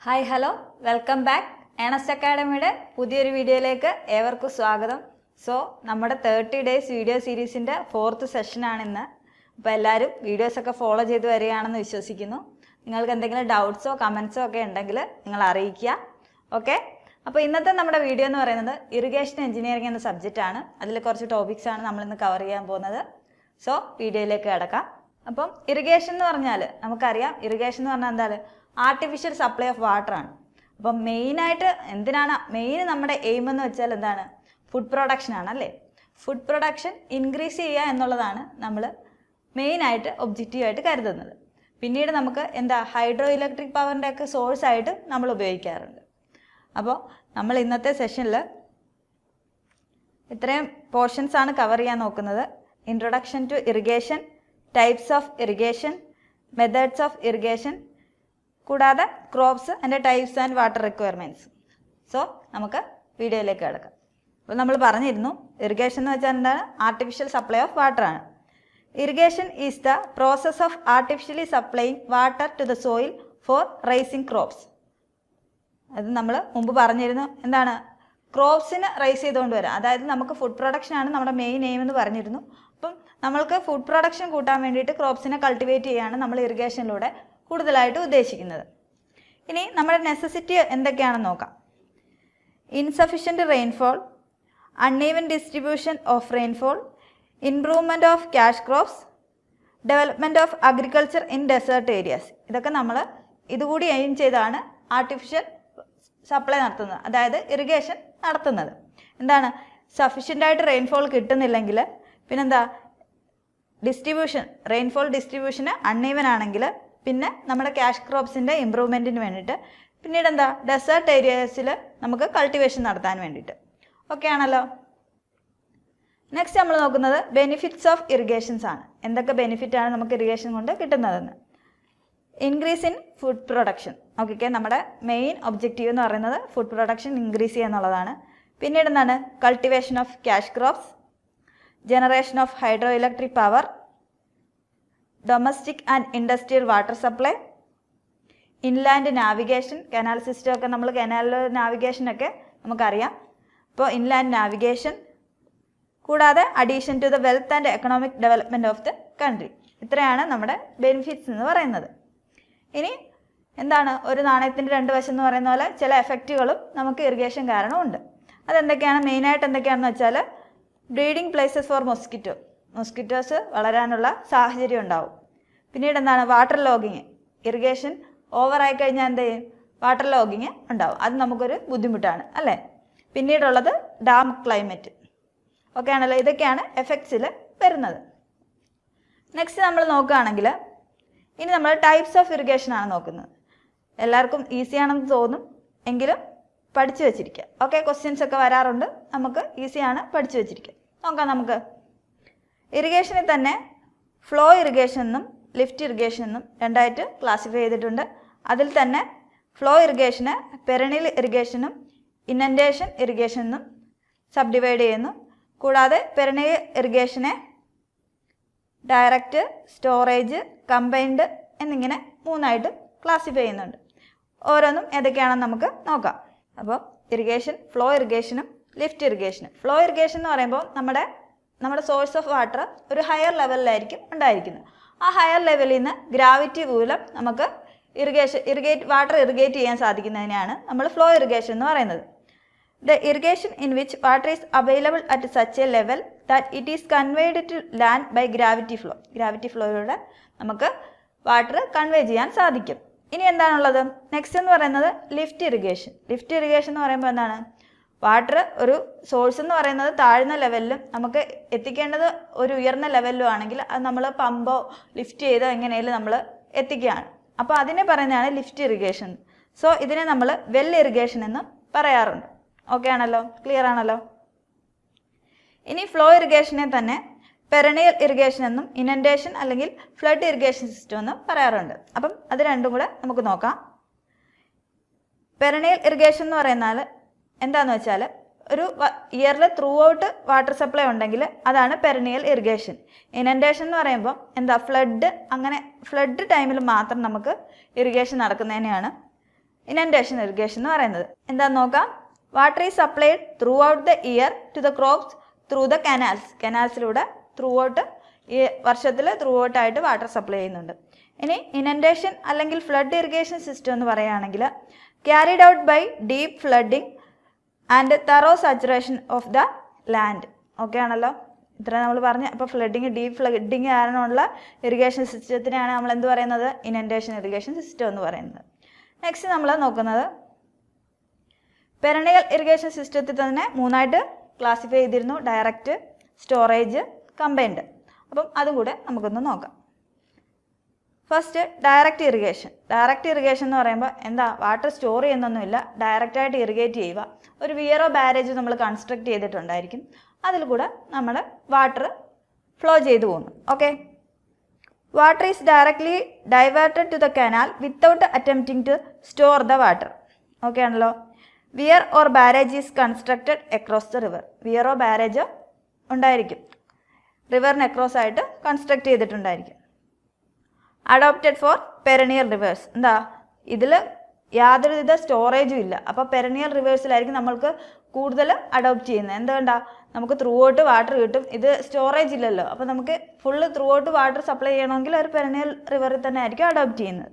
Hi hello welcome back Ernest അക്കാഡമിയുടെ പുതിയൊരു വീഡിയോയിലേക്ക് ഏവർക്കും സ്വാഗതം. നമ്മുടെ 30 ഡേയ്സ് വീഡിയോ സീരീസിൻ്റെ 4th സെഷനാണ് ഇന്ന്. അപ്പോൾ എല്ലാവരും വീഡിയോസൊക്കെ ഫോളോ ചെയ്ത് വരികയാണെന്ന് വിശ്വസിക്കുന്നു. നിങ്ങൾക്ക് എന്തെങ്കിലും ഡൗട്ട്സോ കമൻസോ ഒക്കെ ഉണ്ടെങ്കിൽ നിങ്ങൾ അറിയിക്കുക. ഓക്കെ, അപ്പോൾ ഇന്നത്തെ നമ്മുടെ വീഡിയോ എന്ന് പറയുന്നത് ഇറിഗേഷൻ എഞ്ചിനീയറിംഗ് എന്ന സബ്ജക്റ്റാണ്. അതിൽ കുറച്ച് ടോപ്പിക്സാണ് നമ്മളിന്ന് കവർ ചെയ്യാൻ പോകുന്നത്. വീഡിയോയിലേക്ക് കിടക്കാം. അപ്പം ഇറിഗേഷൻ എന്ന് പറഞ്ഞാൽ നമുക്കറിയാം, ഇറിഗേഷൻ എന്ന് പറഞ്ഞാൽ എന്താണ്? ആർട്ടിഫിഷ്യൽ സപ്ലൈ ഓഫ് വാട്ടർ ആണ്. അപ്പം മെയിനായിട്ട് എന്തിനാണ് നമ്മുടെ എയിം എന്ന് വെച്ചാൽ എന്താണ്? ഫുഡ് പ്രൊഡക്ഷൻ ആണ് അല്ലേ? ഫുഡ് പ്രൊഡക്ഷൻ ഇൻക്രീസ് ചെയ്യുക എന്നുള്ളതാണ് നമ്മൾ മെയിനായിട്ട് ഒബ്ജക്റ്റീവായിട്ട് കരുതുന്നത്. പിന്നീട് നമുക്ക് ഹൈഡ്രോ ഇലക്ട്രിക് പവറിൻ്റെ ഒക്കെ സോഴ്സായിട്ട് നമ്മൾ ഉപയോഗിക്കാറുണ്ട്. അപ്പോൾ നമ്മൾ ഇന്നത്തെ സെഷനിൽ ഇത്രയും പോർഷൻസ് ആണ് കവർ ചെയ്യാൻ നോക്കുന്നത്. Introduction to irrigation, types of irrigation, methods of irrigation, കൂടാതെ crops and types and water requirements. നമുക്ക് വീഡിയോയിലേക്ക് കിടക്കാം. അപ്പോൾ നമ്മൾ പറഞ്ഞിരുന്നു, ഇറിഗേഷൻ എന്ന് വെച്ചാൽ എന്താണ്? ആർട്ടിഫിഷ്യൽ സപ്ലൈ ഓഫ് വാട്ടർ ആണ്. Irrigation is the process of artificially supplying water to the soil for raising crops. അത് നമ്മൾ മുമ്പ് പറഞ്ഞിരുന്നു. എന്താണ്? ക്രോപ്സിന് റൈസ് ചെയ്തുകൊണ്ട് വരാം. അതായത് നമുക്ക് ഫുഡ് പ്രൊഡക്ഷൻ ആണ് നമ്മുടെ മെയിൻ എയിം എന്ന് പറഞ്ഞിരുന്നു. അപ്പം നമ്മൾക്ക് ഫുഡ് പ്രൊഡക്ഷൻ കൂട്ടാൻ വേണ്ടിയിട്ട് ക്രോപ്സിനെ കൾട്ടിവേറ്റ് ചെയ്യുകയാണ് നമ്മൾ ഇറിഗേഷനിലൂടെ കൂടുതലായിട്ട് ഉദ്ദേശിക്കുന്നത്. ഇനി നമ്മുടെ നെസസിറ്റി എന്തൊക്കെയാണെന്ന് നോക്കാം. Insufficient rainfall, uneven distribution of rainfall, improvement of cash crops, development of agriculture in desert areas. ഇതൊക്കെ നമ്മൾ ഇതുകൂടി എയിം ചെയ്താണ് ആർട്ടിഫിഷ്യൽ സപ്ലൈ നടത്തുന്നത്, അതായത് ഇറിഗേഷൻ നടത്തുന്നത്. എന്താണ്? സഫിഷ്യൻ്റായിട്ട് റെയിൻഫോൾ കിട്ടുന്നില്ലെങ്കിൽ പിന്നെന്താ? ഡിസ്ട്രിബ്യൂഷൻ, റെയിൻഫോൾ ഡിസ്ട്രിബ്യൂഷന് അൺഈവൻ ആണെങ്കിൽ പിന്നെ നമ്മുടെ ക്യാഷ് ക്രോപ്സിൻ്റെ ഇമ്പ്രൂവ്മെൻറ്റിന് വേണ്ടിയിട്ട്, പിന്നീട് ഡെസേർട്ട് ഏരിയാസിൽ നമുക്ക് കൾട്ടിവേഷൻ നടത്താൻ വേണ്ടിയിട്ട്. ഓക്കെ ആണല്ലോ. നെക്സ്റ്റ് നമ്മൾ നോക്കുന്നത് ബെനിഫിറ്റ്സ് ഓഫ് ഇറിഗേഷൻസ് ആണ്. എന്തൊക്കെ ബെനിഫിറ്റാണ് നമുക്ക് ഇറിഗേഷൻ കൊണ്ട് കിട്ടുന്നതെന്ന്. Increase in food production. Okay, നമ്മുടെ മെയിൻ ഒബ്ജക്റ്റീവ് എന്ന് പറയുന്നത് ഫുഡ് പ്രൊഡക്ഷൻ ഇൻക്രീസ് ചെയ്യുക എന്നുള്ളതാണ്. പിന്നീട് എന്താണ്? Cultivation of cash crops, generation of hydro electric power, domestic and industrial water supply, inland navigation. Canal system ഒക്കെ നമ്മൾ കനാൽ നാവിഗേഷനൊക്കെ നമുക്കറിയാം. അപ്പോൾ ഇൻലാൻഡ് നാവിഗേഷൻ, കൂടാതെ addition to the wealth and economic development of the country. ഇത്രയാണ് നമ്മുടെ benefits എന്ന് പറയുന്നത്. ഇനി എന്താണ്? ഒരു നാണയത്തിൻ്റെ രണ്ട് വശം എന്ന് പറയുന്ന പോലെ ചില എഫക്റ്റുകളും നമുക്ക് ഇറിഗേഷൻ കാരണം ഉണ്ട്. അതെന്തൊക്കെയാണ്? മെയിനായിട്ട് എന്തൊക്കെയാണെന്ന് വെച്ചാൽ ബ്രീഡിംഗ് പ്ലേസസ് ഫോർ മൊസ്കിറ്റോസ് വളരാനുള്ള സാഹചര്യം ഉണ്ടാവും. പിന്നീട് എന്താണ്? Water logging. ഇറിഗേഷൻ ഓവറായി കഴിഞ്ഞാൽ എന്ത് ചെയ്യും? വാട്ടർ ലോഗിങ് ഉണ്ടാവും. അത് നമുക്കൊരു ബുദ്ധിമുട്ടാണ് അല്ലേ? പിന്നീടുള്ളത് ഡാം ക്ലൈമറ്റ്. ഓക്കെ ആണല്ലോ. ഇതൊക്കെയാണ് എഫക്ട്സിൽ വരുന്നത്. നെക്സ്റ്റ് നമ്മൾ നോക്കുകയാണെങ്കിൽ ഇനി നമ്മൾ ടൈപ്സ് ഓഫ് ഇറിഗേഷൻ ആണ് നോക്കുന്നത്. എല്ലാവർക്കും ഈസി ആണെന്ന് തോന്നും, എങ്കിലും പഠിച്ചു വെച്ചിരിക്കുക. ഓക്കെ, ക്വസ്റ്റ്യൻസ് ഒക്കെ വരാറുണ്ട്, നമുക്ക് ഈസിയാണ്, പഠിച്ചു വെച്ചിരിക്കുക. നോക്കാം നമുക്ക്. ഇറിഗേഷനിൽ തന്നെ ഫ്ലോ ഇറിഗേഷൻ എന്നും ലിഫ്റ്റ് ഇറിഗേഷൻ എന്നും രണ്ടായിട്ട് ക്ലാസിഫൈ ചെയ്തിട്ടുണ്ട്. അതിൽ തന്നെ ഫ്ലോ ഇറിഗേഷന് പെരണിയൽ ഇറിഗേഷനും ഇനൻഡേഷൻ ഇറിഗേഷൻ എന്നും സബ് ഡിവൈഡ് ചെയ്യുന്നു. കൂടാതെ പെരണിയൽ ഇറിഗേഷനെ ഡയറക്റ്റ്, സ്റ്റോറേജ്, കമ്പൈൻഡ് എന്നിങ്ങനെ മൂന്നായിട്ട് ക്ലാസിഫൈ ചെയ്യുന്നുണ്ട്. ഓരോന്നും ഏതൊക്കെയാണെന്ന് നമുക്ക് നോക്കാം. അപ്പോൾ ഇറിഗേഷൻ, ഫ്ലോ ഇറിഗേഷനും ലിഫ്റ്റ് ഇറിഗേഷനും. ഫ്ലോ ഇറിഗേഷൻ എന്ന് പറയുമ്പോൾ നമ്മുടെ സോഴ്സ് ഓഫ് വാട്ടർ ഒരു ഹയർ ലെവലിലായിരിക്കും ഉണ്ടായിരിക്കുന്നത്. ആ ഹയർ ലെവലിൽ നിന്ന് ഗ്രാവിറ്റി മൂലം നമുക്ക് വാട്ടർ ഇറിഗേറ്റ് ചെയ്യാൻ സാധിക്കുന്നതിനെയാണ് നമ്മൾ ഫ്ലോ ഇറിഗേഷൻ എന്ന് പറയുന്നത്. The irrigation in which water is available at such a level that it is conveyed to land by gravity flow. Gravity ഫ്ലോയിലൂടെ നമുക്ക് വാട്ടർ കൺവേ ചെയ്യാൻ സാധിക്കും. ഇനി എന്താണുള്ളത്? നെക്സ്റ്റ് എന്ന് പറയുന്നത് ലിഫ്റ്റ് ഇറിഗേഷൻ. ലിഫ്റ്റ് ഇറിഗേഷൻ എന്ന് പറയുമ്പോൾ എന്താണ്? വാട്ടർ ഒരു സോഴ്സ് എന്ന് പറയുന്നത് താഴ്ന്ന ലെവലിലും നമുക്ക് എത്തിക്കേണ്ടത് ഒരു ഉയർന്ന ലെവലിലും ആണെങ്കിൽ അത് നമ്മൾ പമ്പോ ലിഫ്റ്റ് ചെയ്തോ എങ്ങനെയും നമ്മൾ എത്തിക്കുകയാണ്. അപ്പോൾ അതിനെ പറയുന്നതാണ് ലിഫ്റ്റ് ഇറിഗേഷൻ. ഇതിനെ നമ്മൾ വെൽ ഇറിഗേഷൻ എന്നും പറയാറുണ്ട്. ഓക്കെ ആണല്ലോ, ക്ലിയർ ആണല്ലോ. ഇനി ഫ്ലോ ഇറിഗേഷനെ തന്നെ പെരണിയൽ ഇറിഗേഷൻ എന്നും ഇനൻഡേഷൻ അല്ലെങ്കിൽ ഫ്ലഡ് ഇറിഗേഷൻ സിസ്റ്റം എന്നും പറയാറുണ്ട്. അപ്പം അത് രണ്ടും കൂടെ നമുക്ക് നോക്കാം. പെരണിയൽ ഇറിഗേഷൻ എന്ന് പറയുന്നാൽ എന്താണെന്ന് വെച്ചാൽ ഒരു ഇയറിൽ ത്രൂ ഔട്ട് വാട്ടർ സപ്ലൈ ഉണ്ടെങ്കിൽ അതാണ് പെരണിയൽ ഇറിഗേഷൻ. ഇനൻഡേഷൻ എന്ന് പറയുമ്പോൾ ഫ്ലഡ് ടൈമിൽ മാത്രം നമുക്ക് ഇറിഗേഷൻ നടക്കുന്നതിനെയാണ് ഇനൻഡേഷൻ ഇറിഗേഷൻ എന്ന് പറയുന്നത്. എന്താണെന്ന് നോക്കാം. Water is supplied throughout the year to the crops through the canals. കനാൽസിലൂടെ ത്രൂ ഔട്ട് ഈ വർഷത്തിൽ ത്രൂ ഔട്ടായിട്ട് വാട്ടർ സപ്ലൈ ചെയ്യുന്നുണ്ട്. ഇനി ഇനൻഡേഷൻ അല്ലെങ്കിൽ ഫ്ലഡ് ഇറിഗേഷൻ സിസ്റ്റം എന്ന് പറയുകയാണെങ്കിൽ carried out by deep flooding and thorough saturation of the land. Okay ആണല്ലോ, ഇത്ര നമ്മൾ പറഞ്ഞു. അപ്പോൾ ഫ്ലഡിങ്, ഡീപ്പ് ഫ്ലഡിങ് കാരണമുള്ള ഇറിഗേഷൻ സിസ്റ്റത്തിനെയാണ് നമ്മൾ എന്ത് പറയുന്നത്? ഇനൻഡേഷൻ ഇറിഗേഷൻ സിസ്റ്റം എന്ന് പറയുന്നത്. നെക്സ്റ്റ് നമ്മൾ നോക്കുന്നത് പെരണിയൽ ഇറിഗേഷൻ സിസ്റ്റത്തിൽ തന്നെ മൂന്നായിട്ട് ക്ലാസിഫൈ ചെയ്തിരുന്നു: ഡയറക്റ്റ്, സ്റ്റോറേജ്, കമ്പൈൻഡ്. അപ്പം അതും കൂടെ നമുക്കൊന്ന് നോക്കാം. First direct irrigation. Direct irrigation എന്ന് പറയുമ്പോൾ എന്താ? വാട്ടർ സ്റ്റോർ ചെയ്യുന്നൊന്നുമില്ല, ഡയറക്റ്റായിട്ട് ഇറിഗേറ്റ് ചെയ്യുക. ഒരു വിയറോ ബാരേജ് നമ്മൾ കൺസ്ട്രക്ട് ചെയ്തിട്ടുണ്ടായിരിക്കും, അതിൽ കൂടെ നമ്മൾ വാട്ടർ ഫ്ലോ ചെയ്തു പോകുന്നു. Okay, water is directly diverted to the canal without attempting to store the water. Okay ആണല്ലോ. Weir or barrage is constructed across the river. വിയറോ ബാരേജോ ഉണ്ടായിരിക്കും, റിവറിന് അക്രോസ് ആയിട്ട് കൺസ്ട്രക്ട് ചെയ്തിട്ടുണ്ടായിരിക്കും. Adopted for perennial rivers. എന്താ? ഇതിൽ യാതൊരുവിധ സ്റ്റോറേജും ഇല്ല. അപ്പോൾ പെരണിയൽ റിവേഴ്സിലായിരിക്കും നമ്മൾക്ക് കൂടുതൽ അഡോപ്റ്റ് ചെയ്യുന്നത്. എന്തുകൊണ്ടാ? നമുക്ക് ത്രൂ ഔട്ട് വാട്ടർ കിട്ടും. ഇത് സ്റ്റോറേജ് ഇല്ലല്ലോ, അപ്പോൾ നമുക്ക് full through out water supply ചെയ്യണമെങ്കിൽ ഒരു പെരണിയൽ റിവറിൽ തന്നെ ആയിരിക്കും അഡോപ്റ്റ് ചെയ്യുന്നത്.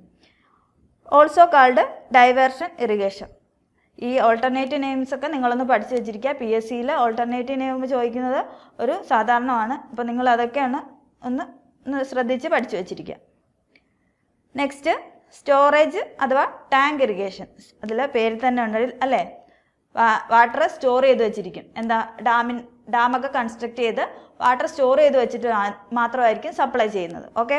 Also called diversion irrigation. ഈ ഓൾട്ടർനേറ്റീവ് നെയിംസ് ഒക്കെ നിങ്ങളൊന്ന് പഠിച്ചു വെച്ചിരിക്കുക. PSCയിൽ ഓൾട്ടർനേറ്റീവ് നെയിം ചോദിക്കുന്നത് ഒരു സാധാരണമാണ്. അപ്പോൾ നിങ്ങൾ അതൊക്കെയാണ് ഒന്ന് ശ്രദ്ധിച്ച് പഠിച്ചു വെച്ചിരിക്കുക. നെക്സ്റ്റ് സ്റ്റോറേജ് അഥവാ ടാങ്ക് ഇറിഗേഷൻ. അതിൽ പേര് തന്നെ ഉണ്ട് അല്ലേ? വാട്ടർ സ്റ്റോർ ചെയ്ത് വെച്ചിരിക്കും. എന്താ? ഡാമൊക്കെ കൺസ്ട്രക്ട് ചെയ്ത് വാട്ടർ സ്റ്റോർ ചെയ്ത് വെച്ചിട്ട് മാത്രമായിരിക്കും സപ്ലൈ ചെയ്യുന്നത്. Okay,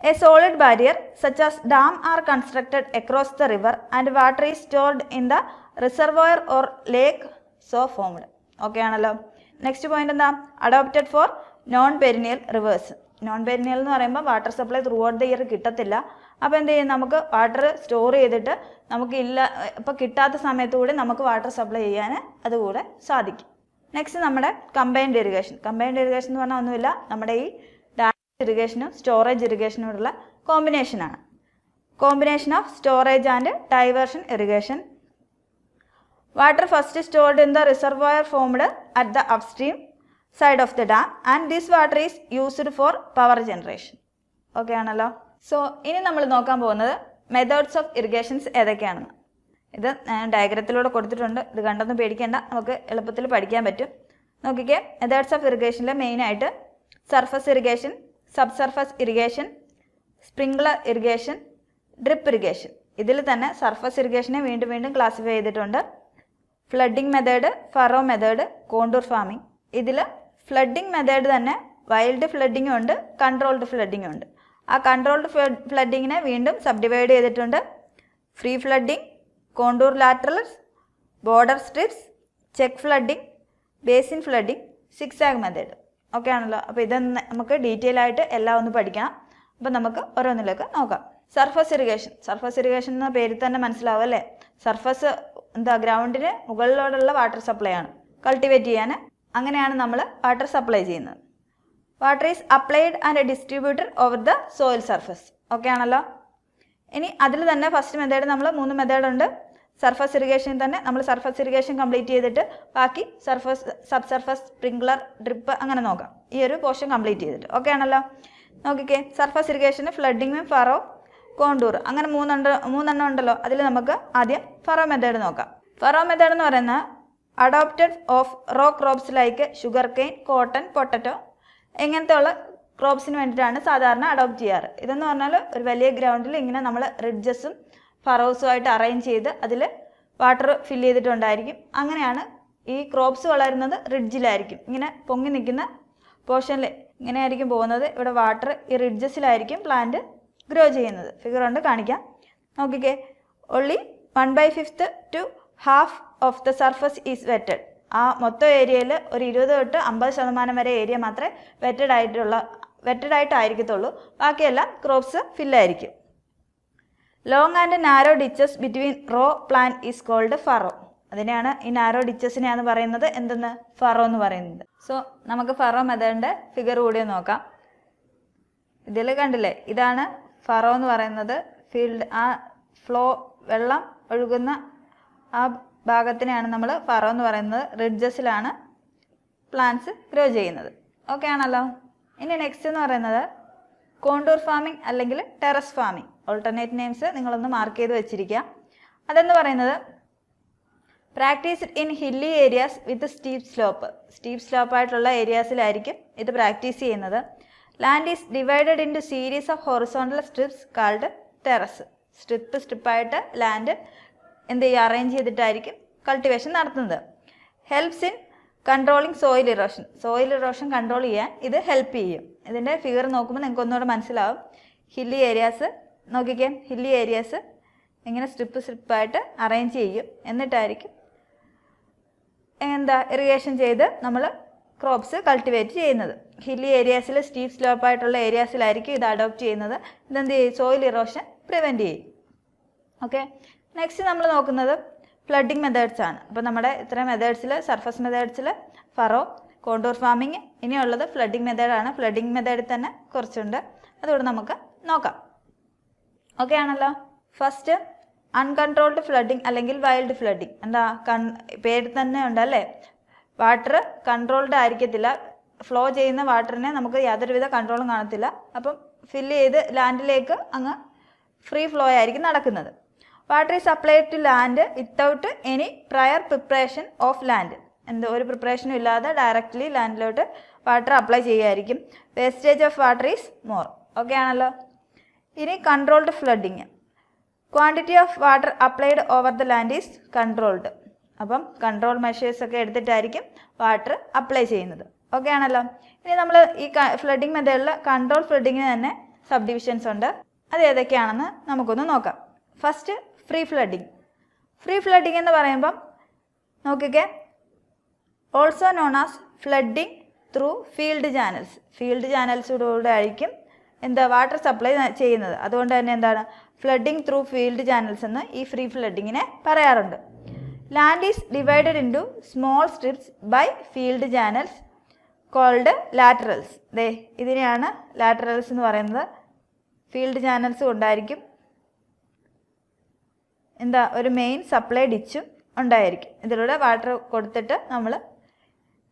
A solid barrier such as dam R constructed across the river and water is stored in the reservoir or lake so formed. Okay ആണല്ലോ. നെക്സ്റ്റ് പോയിന്റ് എന്താ? Adopted for non perennial reverse. Non perennial എന്ന് പറയുമ്പോൾ water supply through out the year കിട്ടത്തില്ല. അപ്പോൾ എന്ത് ചെയ്യും? നമുക്ക് water store ചെയ്തിട്ട് നമുക്ക് ഇപ്പോൾ കിട്ടാത്ത സമയത്ത് കൂടി നമുക്ക് വാട്ടർ സപ്ലൈ ചെയ്യാൻ അതുകൂടെ സാധിക്കും. നെക്സ്റ്റ് നമ്മുടെ കമ്പൈൻഡ് ഇറിഗേഷൻ. കമ്പൈൻഡ് ഇറിഗേഷൻ എന്ന് പറഞ്ഞാൽ ഒന്നുമില്ല, നമ്മുടെ ഈ ഡയറക്റ്റ് ഇറിഗേഷനും സ്റ്റോറേജ് ഇറിഗേഷനോടുള്ള കോമ്പിനേഷനാണ്. Combination of storage and diversion irrigation. Water first stored in the reservoir formed at the upstream side of the dam and this water is used for power generation. Okay ആണല്ലോ. So ഇനി നമ്മൾ നോക്കാൻ പോകുന്നത് methods of irrigations ഏതൊക്കെയാണെന്ന്. ഇത് ഡയഗ്രത്തിലൂടെ കൊടുത്തിട്ടുണ്ട്, ഇത് കണ്ടൊന്നും പേടിക്കേണ്ട, നമുക്ക് എളുപ്പത്തിൽ പഠിക്കാൻ പറ്റും. നോക്കിക്കേ, മെത്തേഡ്സ് ഓഫ് ഇറിഗേഷനിൽ മെയിനായിട്ട് surface irrigation, sub surface irrigation, sprinkler irrigation, drip irrigation. ഇതിൽ തന്നെ സർഫസ് ഇറിഗേഷനെ വീണ്ടും വീണ്ടും ക്ലാസിഫൈ ചെയ്തിട്ടുണ്ട്. Flooding method, furrow method, contour farming. ഇതിൽ ഫ്ലഡിംഗ് മെത്തേഡ് തന്നെ വൈൽഡ് ഫ്ലഡിങ്ങും ഉണ്ട്, കൺട്രോൾഡ് ഫ്ലഡിങ്ങും ഉണ്ട്. ആ കൺട്രോൾഡ് ഫ്ലഡിങ്ങിനെ വീണ്ടും സബ് ഡിവൈഡ് ചെയ്തിട്ടുണ്ട്. Free flooding, contour laterals, border strips, check flooding, basin flooding, zigzag method. Okay ആണല്ലോ. അപ്പോൾ ഇതൊന്ന് നമുക്ക് ഡീറ്റെയിൽ ആയിട്ട് എല്ലാം ഒന്ന് പഠിക്കണം. അപ്പോൾ നമുക്ക് ഓരോന്നിലേക്ക് നോക്കാം. Surface irrigation. സർഫസ് ഇറിഗേഷൻ എന്ന പേരിൽ തന്നെ മനസ്സിലാവും അല്ലേ? സർഫസ് എന്താ? ഗ്രൗണ്ടിന് മുകളിലോടുള്ള വാട്ടർ സപ്ലൈ ആണ്, കൾട്ടിവേറ്റ് ചെയ്യാൻ. അങ്ങനെയാണ് നമ്മൾ വാട്ടർ സപ്ലൈ ചെയ്യുന്നത്. Water is applied and distributed over the soil surface. Okay ആണല്ലോ. ഇനി അതിൽ തന്നെ ഫസ്റ്റ് മെത്തേഡ് നമ്മൾ 3 മെത്തേഡ് ഉണ്ട്. സർഫസ് ഇറിഗേഷൻ തന്നെ നമ്മൾ സർഫസ് ഇറിഗേഷൻ കംപ്ലീറ്റ് ചെയ്തിട്ട് ബാക്കി surface, sub surface, sprinkler, drip അങ്ങനെ നോക്കാം. ഈ ഒരു പോർഷൻ കംപ്ലീറ്റ് ചെയ്തിട്ട്. ഓക്കെ ആണല്ലോ. നോക്കിക്കേ, സർഫസ് ഇറിഗേഷന് ഫ്ലഡിങ്, ഫറോ, കോണ്ടൂർ അങ്ങനെ മൂന്നെണ്ണം ഉണ്ടല്ലോ. അതിൽ നമുക്ക് ആദ്യം ഫറോ മെത്തേഡ് നോക്കാം. ഫറോ മെത്തേഡ് എന്ന് പറയുന്നത് adopted of row crops like sugar cane, cotton, potato ഇങ്ങനത്തെ ഉള്ള ക്രോപ്സിന് വേണ്ടിയിട്ടാണ് സാധാരണ അഡോപ്റ്റ് ചെയ്യാറ്. ഇതെന്ന് പറഞ്ഞാൽ ഒരു വലിയ ഗ്രൗണ്ടിൽ ഇങ്ങനെ നമ്മൾ റിഡ്ജസും ഫറോസും ആയിട്ട് അറേഞ്ച് ചെയ്ത് അതിൽ വാട്ടർ ഫില്ല് ചെയ്തിട്ടുണ്ടായിരിക്കും. അങ്ങനെയാണ് ഈ ക്രോപ്സ് വളരുന്നത്. റിഡ്ജിലായിരിക്കും, ഇങ്ങനെ പൊങ്ങി നിൽക്കുന്ന പോർഷനിൽ ഇങ്ങനെ ആയിരിക്കും പോകുന്നത്. ഇവിടെ വാട്ടർ ഈ റിഡ്ജസിലായിരിക്കും പ്ലാന്റ് ഗ്രോ ചെയ്യുന്നത്. ഫിഗർ കൊണ്ട് കാണിക്കാം. നോക്കിക്കേ, only 1/5 to half of the surface is wetted. ആ മൊത്തം ഏരിയയിൽ ഒരു 20 തൊട്ട് 50% വരെ ഏരിയ മാത്രമേ വെറ്റഡ് ആയിട്ടായിരിക്കത്തുള്ളൂ. ബാക്കിയെല്ലാം ക്രോപ്സ് ഫില്ലായിരിക്കും. Long and narrow ditches between row plant is called furrow. അതിനെയാണ് ഈ നാരോ ഡിച്ചസിനെയാണ് പറയുന്നത് എന്തെന്ന്? ഫറോ എന്ന് പറയുന്നത്. സോ നമുക്ക് ഫറോ മെത്തേഡിൻ്റെ ഫിഗർ കൂടി നോക്കാം. ഇതിൽ കണ്ടില്ലേ, ഇതാണ് ഫറോ എന്ന് പറയുന്നത്. ഫീൽഡ് ആ വെള്ളം ഒഴുകുന്ന ആ ഭാഗത്തിനെയാണ് നമ്മൾ ഫറോ എന്ന് പറയുന്നത്. റിഡ്ജസിലാണ് പ്ലാന്റ്സ് ഗ്രോ ചെയ്യുന്നത്. ഓക്കെ ആണല്ലോ. ഇനി നെക്സ്റ്റ് എന്ന് പറയുന്നത് കോണ്ടൂർ ഫാമിംഗ് അല്ലെങ്കിൽ ടെറസ് ഫാമിംഗ്. ഓൾട്ടർനേറ്റ് നെയിംസ് നിങ്ങളൊന്ന് മാർക്ക് ചെയ്ത് വെച്ചിരിക്കുക. അതെന്ന് പറയുന്നത് practised in hilly areas with steep slope ആയിട്ടുള്ള ഏരിയാസിലായിരിക്കും ഇത് പ്രാക്ടീസ് ചെയ്യുന്നത്. Land is divided into series of horizontal strips called terrace. സ്ട്രിപ്പായിട്ട് ലാൻഡ് എന്ത് ചെയ്യുക, അറേഞ്ച് ചെയ്തിട്ടായിരിക്കും കൾട്ടിവേഷൻ നടത്തുന്നത്. Helps in controlling soil erosion control ചെയ്യാൻ ഇത് ഹെൽപ്പ് ചെയ്യും. ഇതിൻ്റെ ഫിഗർ നോക്കുമ്പോൾ നിങ്ങൾക്ക് ഒന്നുകൂടെ മനസ്സിലാവും. ഹില്ലി ഏരിയാസ് നോക്കിക്കേ, ഹില്ലി ഏരിയാസ് ഇങ്ങനെ സ്ട്രിപ്പായിട്ട് അറേഞ്ച് ചെയ്യും. എന്നിട്ടായിരിക്കും ഇറിഗേഷൻ ചെയ്ത് നമ്മൾ ക്രോപ്സ് കൾട്ടിവേറ്റ് ചെയ്യുന്നത്. ഹില്ലി ഏരിയാസിൽ സ്റ്റീപ്പ് സ്ലോപ്പായിട്ടുള്ള ഏരിയാസിലായിരിക്കും ഇത് അഡോപ്റ്റ് ചെയ്യുന്നത്. ഇതെന്ത് ചെയ്യും, സോയിൽ ഇറോഷൻ പ്രിവെൻറ്റ് ചെയ്യും. ഓക്കെ, നെക്സ്റ്റ് നമ്മൾ നോക്കുന്നത് ഫ്ലഡിങ് മെത്തേഡ്സ് ആണ്. അപ്പോൾ നമ്മുടെ ഇത്രയും മെത്തേഡ്സിൽ സർഫസ് മെത്തേഡ്സിൽ ഫറോ, കോണ്ടൂർ ഫാമിങ്, ഇനിയുള്ളത് ഫ്ലഡിങ് മെത്തേഡാണ്. ഫ്ലഡിങ് മെത്തേഡിൽ തന്നെ കുറച്ചുണ്ട്, അതുകൊണ്ട് നമുക്ക് നോക്കാം. ഓക്കെ ആണല്ലോ. ഫസ്റ്റ് അൺകൺട്രോൾഡ് ഫ്ലഡിങ് അല്ലെങ്കിൽ വൈൽഡ് ഫ്ലഡിങ്. എന്താ, പേര് തന്നെ ഉണ്ടല്ലേ, വാട്ടർ കൺട്രോൾഡ് ആയിരിക്കത്തില്ല. ഫ്ലോ ചെയ്യുന്ന വാട്ടറിനെ നമുക്ക് യാതൊരുവിധ കൺട്രോളും കാണത്തില്ല. അപ്പം ഫില്ല് ചെയ്ത് ലാൻഡിലേക്ക് അങ്ങ് ഫ്രീ ഫ്ലോ ആയിരിക്കും നടക്കുന്നത്. Water is applied to land without any prior preparation of land. ഒരു പ്രിപ്പറേഷനും ഇല്ലാതെ ഡയറക്റ്റ്ലി ലാൻഡിലോട്ട് വാട്ടർ അപ്ലൈ ചെയ്യുമായിരിക്കും. Wastage of water is more. Okay ആണല്ലോ. ഇനി controlled flooding. Quantity of water applied over the land is controlled. അപ്പം control മെഷേഴ്സൊക്കെ എടുത്തിട്ടായിരിക്കും വാട്ടർ അപ്ലൈ ചെയ്യുന്നത്. ഓക്കെ ആണല്ലോ. ഇനി നമ്മൾ ഈ ഫ്ലഡിങ് മെത്തേഡിൽ കൺട്രോൾ ഫ്ലഡിങ്ങിന് തന്നെ സബ് ഡിവിഷൻസ് ഉണ്ട്. അത് ഏതൊക്കെയാണെന്ന് നമുക്കൊന്ന് നോക്കാം. ഫസ്റ്റ് ഫ്രീ ഫ്ലഡിങ് എന്ന് പറയുമ്പം നോക്കിക്കേ, also known as flooding through field ചാനൽസിലൂടെ ആയിരിക്കും വാട്ടർ സപ്ലൈ ചെയ്യുന്നത്. അതുകൊണ്ട് തന്നെ എന്താണ് ഫ്ലഡിങ് ത്രൂ ഫീൽഡ് ചാനൽസ് എന്ന് ഈ ഫ്രീ ഫ്ലഡിങ്ങിനെ പറയാറുണ്ട്. Land is divided into small strips by field channels called laterals. ഇതിനെയാണ് ലാറ്ററൽസ് എന്ന് പറയുന്നത്. ഫീൽഡ് ചാനൽസ് കൊണ്ടായിരിക്കും ഒരു മെയിൻ സപ്ലൈ ഡിച്ചും ഉണ്ടായിരിക്കും. ഇതിലൂടെ വാട്ടർ കൊടുത്തിട്ട് നമ്മൾ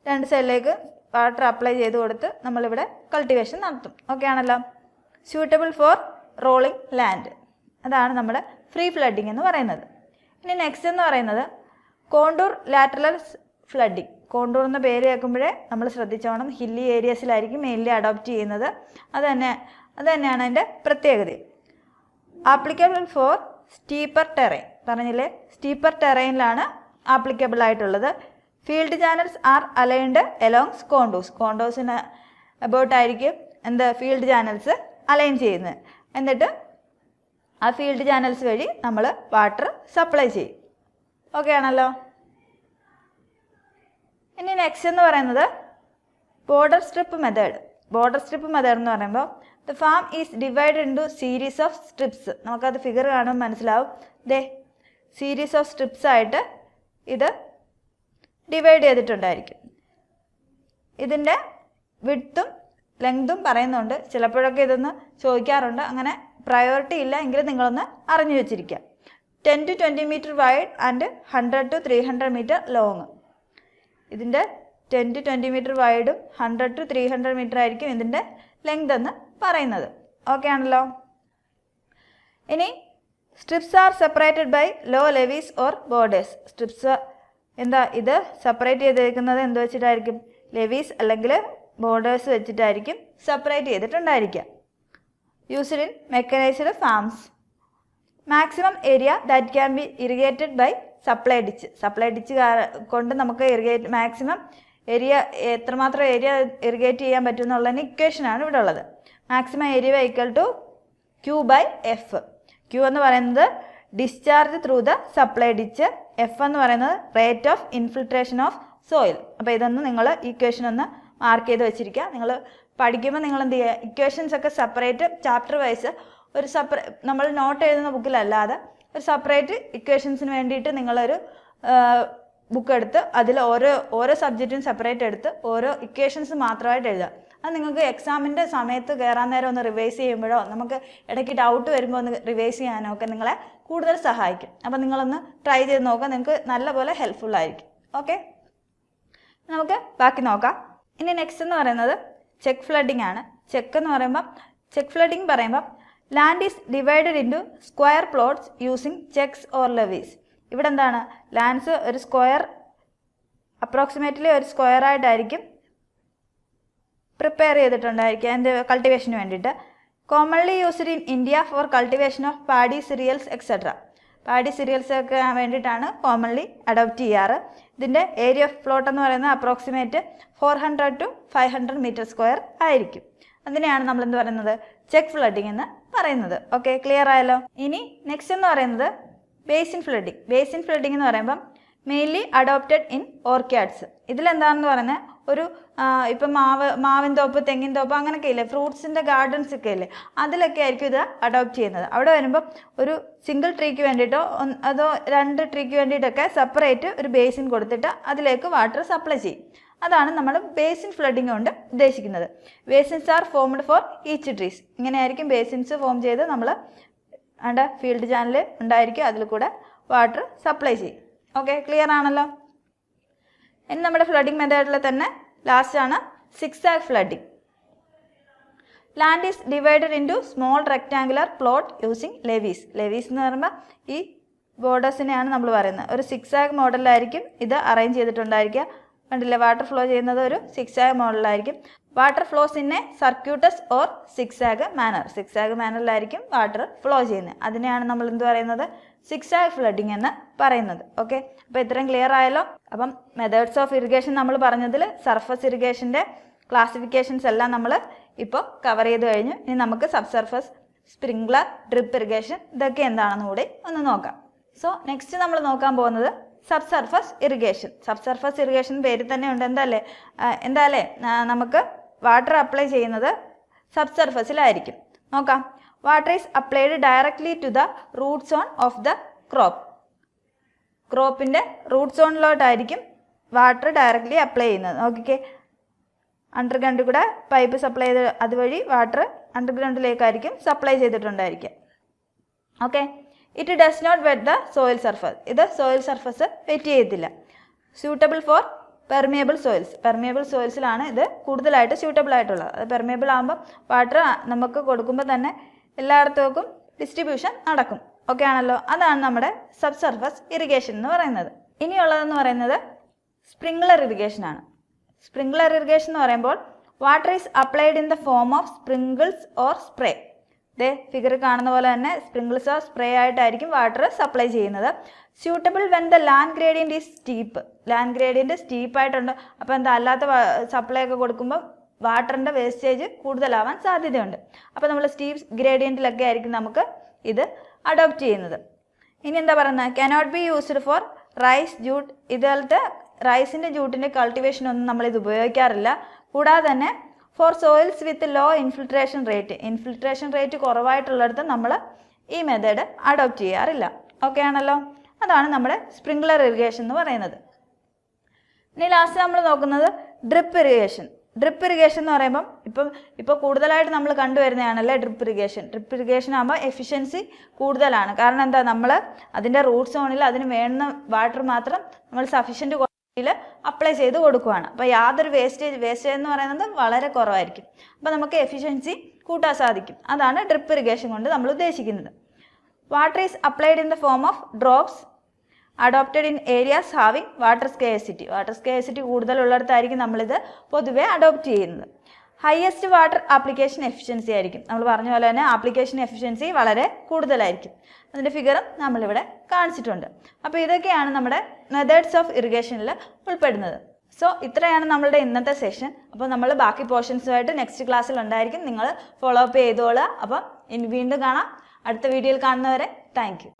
രണ്ട് സൈഡിലേക്ക് വാട്ടർ അപ്ലൈ ചെയ്ത് കൊടുത്ത് നമ്മളിവിടെ കൾട്ടിവേഷൻ നടത്തും. ഓക്കെ ആണല്ലോ. Suitable for rolling land. അതാണ് നമ്മുടെ ഫ്രീ ഫ്ലഡിങ് എന്ന് പറയുന്നത്. ഇനി നെക്സ്റ്റ് എന്ന് പറയുന്നത് കോണ്ടൂർ ലാറ്ററൽ ഫ്ലഡിങ്. കോണ്ടൂർ എന്ന പേര് കേൾക്കുമ്പോഴേ നമ്മൾ ശ്രദ്ധിച്ചോണം, ഹില്ലി ഏരിയസിലായിരിക്കും മെയിൻലി അഡോപ്റ്റ് ചെയ്യുന്നത്. അത് തന്നെയാണ് അതിൻ്റെ പ്രത്യേകത. Applicable for steeper terrain. പറഞ്ഞില്ലേ, സ്റ്റീപ്പർ ടെറൈനിലാണ് ആപ്ലിക്കബിൾ ആയിട്ടുള്ളത്. Field channels are aligned along കോണ്ടോസിന് അബൌട്ടായിരിക്കും ഫീൽഡ് ചാനൽസ് അലൈൻ ചെയ്യുന്നത്. എന്നിട്ട് ആ ഫീൽഡ് ചാനൽസ് വഴി നമ്മൾ വാട്ടർ സപ്ലൈ ചെയ്യും. ഓക്കെ ആണല്ലോ. ഇനി നെക്സ്റ്റ് എന്ന് പറയുന്നത് ബോർഡർ സ്ട്രിപ്പ് മെത്തേഡ് എന്ന് പറയുമ്പോൾ the farm is divide into series of strips. നമുക്കത് ഫിഗർ കാണുമ്പോൾ മനസ്സിലാവും. സീരീസ് ഓഫ് സ്ട്രിപ്സ് ആയിട്ട് ഇത് ഡിവൈഡ് ചെയ്തിട്ടുണ്ടായിരിക്കും. ഇതിൻ്റെ വിഡ്ത്തും ലെങ്തും പറയുന്നുണ്ട്. ചിലപ്പോഴൊക്കെ ഇതൊന്ന് ചോദിക്കാറുണ്ട്. അങ്ങനെ പ്രയോറിറ്റി ഇല്ല എങ്കിലും നിങ്ങളൊന്ന് അറിഞ്ഞു വെച്ചിരിക്കുക. 10 to 20 metre wide and 100 to 300 metre long. ഇതിൻ്റെ 10 to 20 മീറ്റർ വൈഡും 100 to 300 മീറ്റർ ആയിരിക്കും ഇതിൻ്റെ ലെങ്ത് എന്ന് പറയുന്നത്. ഓക്കെ ആണല്ലോ. ഇനി strips are separated by low levees or borders. Strips ഇത് സെപ്പറേറ്റ് ചെയ്തിരിക്കുന്നത് എന്ത് വെച്ചിട്ടായിരിക്കും? ലെവീസ് അല്ലെങ്കിൽ ബോർഡേഴ്സ് വെച്ചിട്ടായിരിക്കും സെപ്പറേറ്റ് ചെയ്തിട്ടുണ്ടായിരിക്കുക. Used in mechanised farms. Maximum area that can be irrigated by supply ditch കൊണ്ട് നമുക്ക് മാക്സിമം ഏരിയ, എത്രമാത്രം ഏരിയ ഇറിഗേറ്റ് ചെയ്യാൻ പറ്റും എന്നുള്ളതിന് ഇക്വേഷനാണ് ഇവിടെ ഉള്ളത്. Maximum area equal to Q/F. Q എന്ന് പറയുന്നത് discharge through the supply ditch, F എന്ന് പറയുന്നത് rate of infiltration of soil. അപ്പോൾ ഇതൊന്ന് നിങ്ങൾ ഇക്വേഷൻ ഒന്ന് മാർക്ക് ചെയ്ത് വെച്ചിരിക്കുക. നിങ്ങൾ പഠിക്കുമ്പോൾ നിങ്ങൾ എന്ത് ചെയ്യുക, ഇക്വേഷൻസ് ഒക്കെ സെപ്പറേറ്റ് ചാപ്റ്റർ വൈസ് നമ്മൾ നോട്ട് എഴുതുന്ന ബുക്കിലല്ലാതെ ഒരു സെപ്പറേറ്റ് ഇക്വേഷൻസിന് വേണ്ടിയിട്ട് നിങ്ങളൊരു ബുക്ക് എടുത്ത് അതിൽ ഓരോ സബ്ജക്റ്റും സെപ്പറേറ്റ് എടുത്ത് ഓരോ ഇക്വേഷൻസ് മാത്രമായിട്ട് എഴുതുക. അത് നിങ്ങൾക്ക് എക്സാമിൻ്റെ സമയത്ത് കയറാൻ നേരം ഒന്ന് റിവൈസ് ചെയ്യുമ്പോഴോ നമുക്ക് ഇടയ്ക്ക് ഡൗട്ട് വരുമ്പോൾ ഒന്ന് റിവൈസ് ചെയ്യാനോ ഒക്കെ നിങ്ങളെ കൂടുതൽ സഹായിക്കും. അപ്പോൾ നിങ്ങളൊന്ന് ട്രൈ ചെയ്ത് നോക്കുക, നിങ്ങൾക്ക് നല്ലപോലെ ഹെൽപ്ഫുൾ ആയിരിക്കും. ഓക്കെ, നമുക്ക് ബാക്കി നോക്കാം. ഇനി നെക്സ്റ്റ് എന്ന് പറയുന്നത് ചെക്ക് ഫ്ലഡിംഗ് ആണ്. ചെക്ക് ഫ്ലഡിംഗ് പറയുമ്പോൾ land is divided into square plots using checks or levees. ഇവിടെ എന്താണ്, ലാൻഡ്സ് ഒരു സ്ക്വയർ അപ്രോക്സിമേറ്റ്ലി ഒരു സ്ക്വയർ ആയിട്ടായിരിക്കും പ്രിപ്പയർ ചെയ്തിട്ടുണ്ടായിരിക്കുക അതിൻ്റെ കൾട്ടിവേഷന് വേണ്ടിയിട്ട്. Commonly used in India for cultivation of paddy cereals etcetera. Paddy cereals ഒക്കെ വേണ്ടിയിട്ടാണ് കോമൺലി അഡോപ്റ്റ് ചെയ്യാറ്. ഇതിൻ്റെ ഏരിയ ഓഫ് പ്ലോട്ട് എന്ന് പറയുന്നത് അപ്രോക്സിമേറ്റ് 400 to 500 മീറ്റർ സ്ക്വയർ ആയിരിക്കും. അതിനെയാണ് നമ്മൾ എന്ത് പറയുന്നത്, ചെക്ക് ഫ്ലഡിംഗ് എന്ന് പറയുന്നത്. ഓക്കെ, ക്ലിയർ ആയല്ലോ. ഇനി നെക്സ്റ്റ് എന്ന് പറയുന്നത് ബേസിൻ ഫ്ലഡിംഗ്. ബേസിൻ ഫ്ലഡിംഗ് എന്ന് പറയുമ്പം മെയിൻലി അഡോപ്റ്റഡ് ഇൻ ഓർക്കിഡ്സ്. ഇതിലെന്താണെന്ന് പറയുന്നത്, ഒരു ഇപ്പം മാവിൻ തോപ്പ്, തെങ്ങിൻ തോപ്പ് അങ്ങനെയൊക്കെ ഇല്ലേ, ഫ്രൂട്ട്സിൻ്റെ ഗാർഡൻസ് ഒക്കെ ഇല്ലേ, അതിലൊക്കെ ആയിരിക്കും ഇത് അഡോപ്റ്റ് ചെയ്യുന്നത്. അവിടെ വരുമ്പം ഒരു സിംഗിൾ ട്രീക്ക് വേണ്ടിയിട്ടോ അതോ 2 ട്രീക്ക് വേണ്ടിയിട്ടൊക്കെ സെപ്പറേറ്റ് ഒരു ബേസിൻ കൊടുത്തിട്ട് അതിലേക്ക് വാട്ടർ സപ്ലൈ ചെയ്യും. അതാണ് നമ്മൾ ബേസിൻ ഫ്ലഡിംഗ് കൊണ്ട് ഉദ്ദേശിക്കുന്നത്. Basins are formed for each trees. ഇങ്ങനെയായിരിക്കും ബേസിൻസ് ഫോം ചെയ്ത് നമ്മൾ അവിടെ ഫീൽഡ് ചാനൽ ഉണ്ടായിരിക്കും, അതിൽ കൂടെ വാട്ടർ സപ്ലൈ ചെയ്യും. ഓക്കെ, ക്ലിയർ ആണല്ലോ. ഇനി നമ്മുടെ ഫ്ലഡിംഗ് മെത്തേഡിൽ തന്നെ ലാസ്റ്റ് ആണ് zigzag flooding. Land is divided into small rectangular plot using levees. Levees എന്ന് പറയുമ്പോൾ ഈ ബോർഡേഴ്സിനെയാണ് നമ്മൾ പറയുന്നത്. ഒരു സിക്സാഗ് മോഡലിലായിരിക്കും ഇത് അറേഞ്ച് ചെയ്തിട്ടുണ്ടായിരിക്കുക. കണ്ടില്ലേ, വാട്ടർ ഫ്ലോ ചെയ്യുന്നത് ഒരു സിക്സാഗ് മോഡലായിരിക്കും. Water flows in a circuitous or zigzag manner. Zigzag മാനറിലായിരിക്കും വാട്ടർ ഫ്ലോ ചെയ്യുന്നത്. അതിനെയാണ് നമ്മൾ എന്ത് പറയുന്നത്, സിക്സാഗ് ഫ്ലഡിംഗ് എന്ന് പറയുന്നത്. ഓക്കെ, അപ്പോൾ ഇത്രയും ക്ലിയർ ആയല്ലോ. അപ്പം മെത്തേഡ്സ് ഓഫ് ഇറിഗേഷൻ നമ്മൾ പറഞ്ഞതിൽ സർഫസ് ഇറിഗേഷൻ്റെ ക്ലാസിഫിക്കേഷൻസ് എല്ലാം നമ്മൾ ഇപ്പോൾ കവർ ചെയ്ത് കഴിഞ്ഞു. ഇനി നമുക്ക് sub surface, sprinkler, drip irrigation ഇതൊക്കെ എന്താണെന്ന് കൂടി ഒന്ന് നോക്കാം. സോ നെക്സ്റ്റ് നമ്മൾ നോക്കാൻ പോകുന്നത് sub surface irrigation. Sub surface irrigation പേര് തന്നെ ഉണ്ട്. എന്താല്ലേ നമുക്ക് വാട്ടർ അപ്ലൈ ചെയ്യുന്നത് സബ് സർഫസിലായിരിക്കും. നോക്കാം. Water is applied directly to the root zone of the crop. ക്രോപ്പിൻ്റെ റൂട്ട് സോണിലോട്ടായിരിക്കും വാട്ടർ ഡയറക്ട്ലി അപ്ലൈ ചെയ്യുന്നത്. നോക്കിക്കേ, അണ്ടർഗ്രൗണ്ടിൽ കൂടെ പൈപ്പ് സപ്ലൈ ചെയ്ത് അതുവഴി വാട്ടർ അണ്ടർഗ്രൗണ്ടിലേക്കായിരിക്കും സപ്ലൈ ചെയ്തിട്ടുണ്ടായിരിക്കുക. Okay, it does not wet the soil surface. ഇത് സോയിൽ സർഫസ് വെറ്റ് ചെയ്യത്തില്ല. Suitable for permeable soils. Permeable സോയിൽസിലാണ് ഇത് കൂടുതലായിട്ട് സ്യൂട്ടബിൾ ആയിട്ടുള്ളത്. അത് പെർമിയബിൾ ആകുമ്പോൾ വാട്ടർ നമുക്ക് കൊടുക്കുമ്പോൾ തന്നെ എല്ലായിടത്തേക്കും ഡിസ്ട്രിബ്യൂഷൻ നടക്കും. ഓക്കെ ആണല്ലോ. അതാണ് നമ്മുടെ സബ് സർഫസ് ഇറിഗേഷൻ എന്ന് പറയുന്നത്. ഇനിയുള്ളതെന്ന് പറയുന്നത് സ്പ്രിംഗ്ലർ ഇറിഗേഷൻ ആണ്. സ്പ്രിംഗ്ലർ ഇറിഗേഷൻ എന്ന് പറയുമ്പോൾ water is applied in the form of sprinkles or spray. ഇതേ ഫിഗർ കാണുന്ന പോലെ തന്നെ സ്പ്രിങ്കിൾസ് ഓർ സ്പ്രേ ആയിട്ടായിരിക്കും വാട്ടർ സപ്ലൈ ചെയ്യുന്നത്. Suitable when the land gradient is steep. Land gradient സ്റ്റീപ്പായിട്ടുണ്ട്. അപ്പോൾ എന്താ, അല്ലാത്ത സപ്ലൈ ഒക്കെ കൊടുക്കുമ്പോൾ വാട്ടറിൻ്റെ വേസ്റ്റേജ് കൂടുതലാവാൻ സാധ്യതയുണ്ട്. അപ്പോൾ നമ്മൾ സ്റ്റീപ്പ് ഗ്രേഡിയൻറ്റിലൊക്കെ ആയിരിക്കും നമുക്ക് ഇത് അഡോപ്റ്റ് ചെയ്യുന്നത്. ഇനി എന്താ പറയുന്നത്, cannot be used for rice, jute. ഇതുപോലത്തെ റൈസിൻ്റെ ജൂട്ടിൻ്റെ കൾട്ടിവേഷനൊന്നും നമ്മളിത് ഉപയോഗിക്കാറില്ല. കൂടാതെ തന്നെ for soils with low infiltration rate. Infiltration rate കുറവായിട്ടുള്ളിടത്ത് നമ്മൾ ഈ മെത്തേഡ് അഡോപ്റ്റ് ചെയ്യാറില്ല. ഓക്കെ ആണല്ലോ. അതാണ് നമ്മുടെ സ്പ്രിംഗ്ലർ ഇറിഗേഷൻ എന്ന് പറയുന്നത്. ഇനി ലാസ്റ്റ് നമ്മൾ നോക്കുന്നത് ഡ്രിപ്പ് ഇറിഗേഷൻ. ഡ്രിപ്പ് ഇറിഗേഷൻ എന്ന് പറയുമ്പം ഇപ്പോൾ കൂടുതലായിട്ട് നമ്മൾ കണ്ടുവരുന്നതാണല്ലേ ഡ്രിപ്പ് ഇറിഗേഷൻ. ഡ്രിപ്പ് ഇറിഗേഷൻ ആകുമ്പോൾ എഫിഷ്യൻസി കൂടുതലാണ്. കാരണം എന്താ, നമ്മൾ അതിൻ്റെ റൂട്ട് സോണിൽ അതിന് വേണ്ടുന്ന വാട്ടർ മാത്രം നമ്മൾ സഫീഷ്യൻറ്റ് ക്വാണ്ടിറ്റിയിൽ അപ്ലൈ ചെയ്ത് കൊടുക്കുകയാണ്. അപ്പോൾ യാതൊരു വേസ്റ്റേജ് എന്ന് പറയുന്നത് വളരെ കുറവായിരിക്കും. അപ്പോൾ നമുക്ക് എഫിഷ്യൻസി കൂട്ടാൻ സാധിക്കും. അതാണ് ഡ്രിപ്പ് ഇറിഗേഷൻ കൊണ്ട് നമ്മൾ ഉദ്ദേശിക്കുന്നത്. Water is applied in the form of drops adopted in areas having water scarcity. Water scarcity കൂടുതലുള്ളിടത്തായിരിക്കും നമ്മളിത് പൊതുവെ അഡോപ്റ്റ് ചെയ്യുന്നത്. ഹയസ്റ്റ് വാട്ടർ ആപ്ലിക്കേഷൻ എഫിഷ്യൻസി ആയിരിക്കും. നമ്മൾ പറഞ്ഞ പോലെ തന്നെ ആപ്ലിക്കേഷൻ എഫിഷ്യൻസി വളരെ കൂടുതലായിരിക്കും. അതിൻ്റെ ഫിഗറും നമ്മളിവിടെ കാണിച്ചിട്ടുണ്ട്. അപ്പോൾ ഇതൊക്കെയാണ് നമ്മുടെ മെത്തേഡ്സ് ഓഫ് ഇറിഗേഷനിൽ ഉൾപ്പെടുന്നത്. സോ ഇത്രയാണ് നമ്മളുടെ ഇന്നത്തെ സെഷൻ. അപ്പോൾ നമ്മൾ ബാക്കി പോർഷൻസുമായിട്ട് നെക്സ്റ്റ് ക്ലാസ്സിൽ ഉണ്ടായിരിക്കും. നിങ്ങൾ ഫോളോ അപ്പ് ചെയ്തോളുക. അപ്പം ഇനി വീണ്ടും കാണാം. അടുത്ത വീഡിയോയിൽ കാണുന്നവരെ താങ്ക് യു.